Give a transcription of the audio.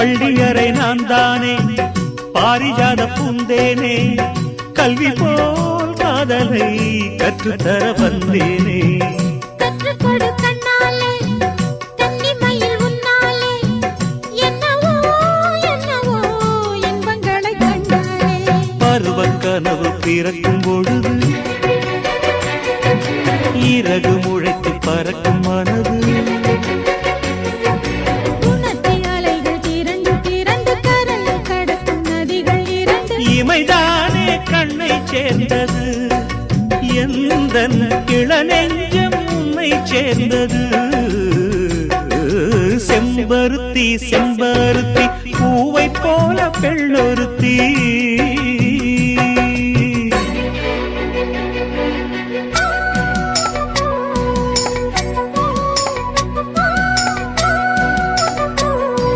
பள்ளியறை நான் தானே பாரிஜாத பூந்தேனே கல்வி போல் காதலை கற்றுத்தர வந்தேனே கற்றுக்கொடு கண்ணாலே கன்னிமயில் உன்னாலே என்னவோ என்னவோ இன்பங்களை கண்டாலே பருவக் கனவு பிறக்கும் பொழுது இறகு முளைத்து பறக்கும் மனது இமைதானே கண்ணை சேர்ந்தது எந்தன் இளநெஞ்சம் உன்னை சேர்ந்தது செம்பருத்தி செம்பருத்தி பூவை போல பெண்ணொருத்தி